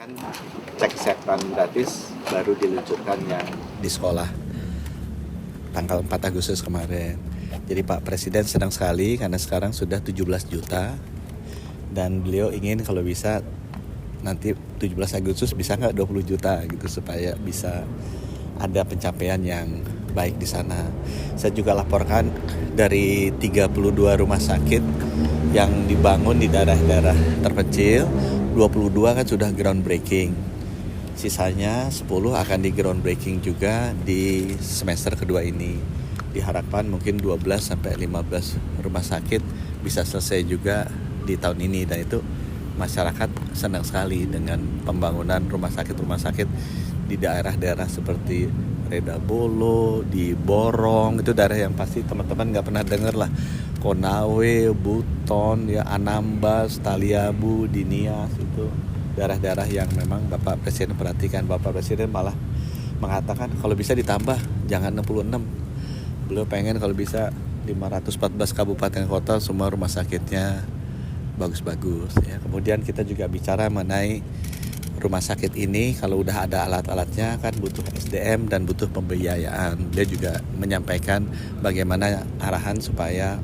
kan cek kesehatan gratis baru diluncurkan yang di sekolah tanggal 4 Agustus kemarin. Jadi Pak Presiden senang sekali karena sekarang sudah 17 juta dan beliau ingin kalau bisa nanti 17 Agustus bisa nggak 20 juta gitu supaya bisa ada pencapaian yang baik di sana. Saya juga laporkan dari 32 rumah sakit yang dibangun di daerah-daerah terpencil, 22 kan sudah groundbreaking. Sisanya 10 akan di groundbreaking juga di semester kedua ini. Diharapkan mungkin 12 sampai 15 rumah sakit bisa selesai juga di tahun ini, dan itu masyarakat senang sekali dengan pembangunan rumah sakit di daerah-daerah seperti Redabolo, di Borong, itu daerah yang pasti teman-teman nggak pernah dengar lah. Konawe, Buton, ya Anambas, Taliabu, Dinias, itu daerah-daerah yang memang Bapak Presiden perhatikan. Bapak Presiden malah mengatakan kalau bisa ditambah, jangan 66. Beliau pengen kalau bisa 514 kabupaten kota semua rumah sakitnya bagus-bagus ya. Kemudian kita juga bicara mengenai rumah sakit ini, kalau udah ada alat-alatnya kan butuh SDM dan butuh pembiayaan. Dia juga menyampaikan bagaimana arahan supaya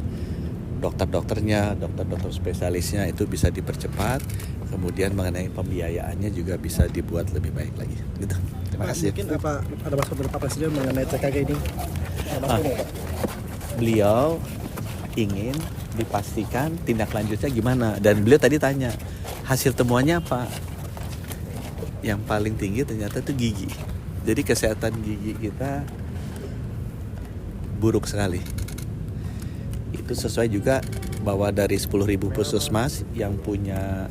dokter-dokternya, dokter-dokter spesialisnya itu bisa dipercepat. Kemudian mengenai pembiayaannya juga bisa dibuat lebih baik lagi. Gitu. Terima kasih. Mungkin ada masukan dari Pak Presiden mengenai TKG ini? Beliau ingin dipastikan tindak lanjutnya gimana, dan beliau tadi tanya hasil temuannya apa. Yang paling tinggi ternyata itu gigi. Jadi kesehatan gigi kita buruk sekali. Itu sesuai juga bahwa dari 10.000 puskesmas yang punya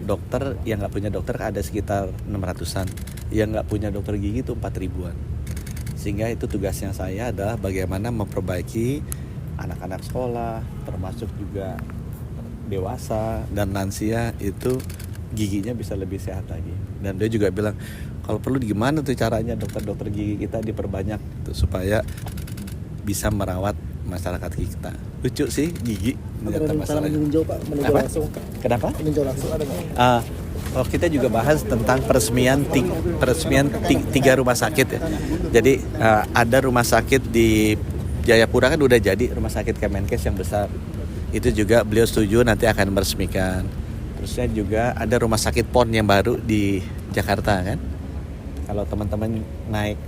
dokter, yang nggak punya dokter ada sekitar 600-an. Yang nggak punya dokter gigi itu 4.000-an. Sehingga itu tugasnya saya adalah bagaimana memperbaiki anak-anak sekolah, termasuk juga dewasa dan lansia itu giginya bisa lebih sehat lagi. Dan dia juga bilang kalau perlu gimana tuh caranya dokter-dokter gigi kita diperbanyak tuh, supaya bisa merawat masyarakat kita. Lucu sih gigi. Ada rencana meninjau Pak, meninjau langsung. Kenapa? Meninjau langsung ada nggak? Kita juga bahas tentang peresmian 3 rumah sakit ya. Jadi ada rumah sakit di Jayapura kan udah jadi rumah sakit Kemenkes yang besar. Itu juga beliau setuju nanti akan meresmikan. Terusnya juga ada rumah sakit PON yang baru di Jakarta kan. Kalau teman-teman naik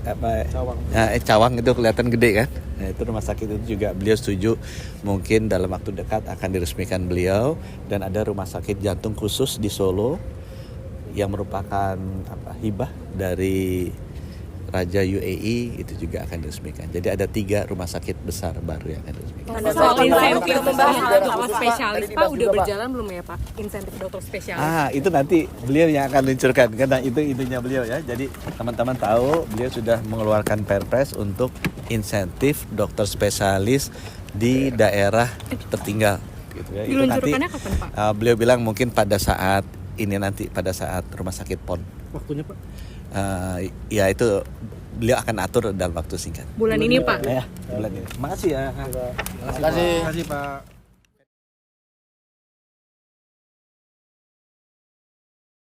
Cawang itu kelihatan gede kan. Nah, itu rumah sakit itu juga beliau setuju mungkin dalam waktu dekat akan diresmikan beliau. Dan ada rumah sakit jantung khusus di Solo yang merupakan hibah dari Raja UAE, itu juga akan diresmikan. Jadi ada 3 rumah sakit besar baru yang akan diresmikan. Soal insentif membahas dokter spesialis Pak, udah berjalan belum ya Pak? Insentif dokter spesialis? Itu nanti beliau yang akan luncurkan, karena itu intinya beliau ya. Jadi teman-teman tahu beliau sudah mengeluarkan perpres untuk insentif dokter spesialis di daerah tertinggal. Gitu ya. Diluncurkannya kapan Pak? Beliau bilang mungkin pada saat ini nanti, pada saat rumah sakit PON. Waktunya Pak? Ya itu beliau akan atur dalam waktu singkat. Bulan ini Pak? Ya, bulan ini. Terima kasih ya. Terima kasih Pak.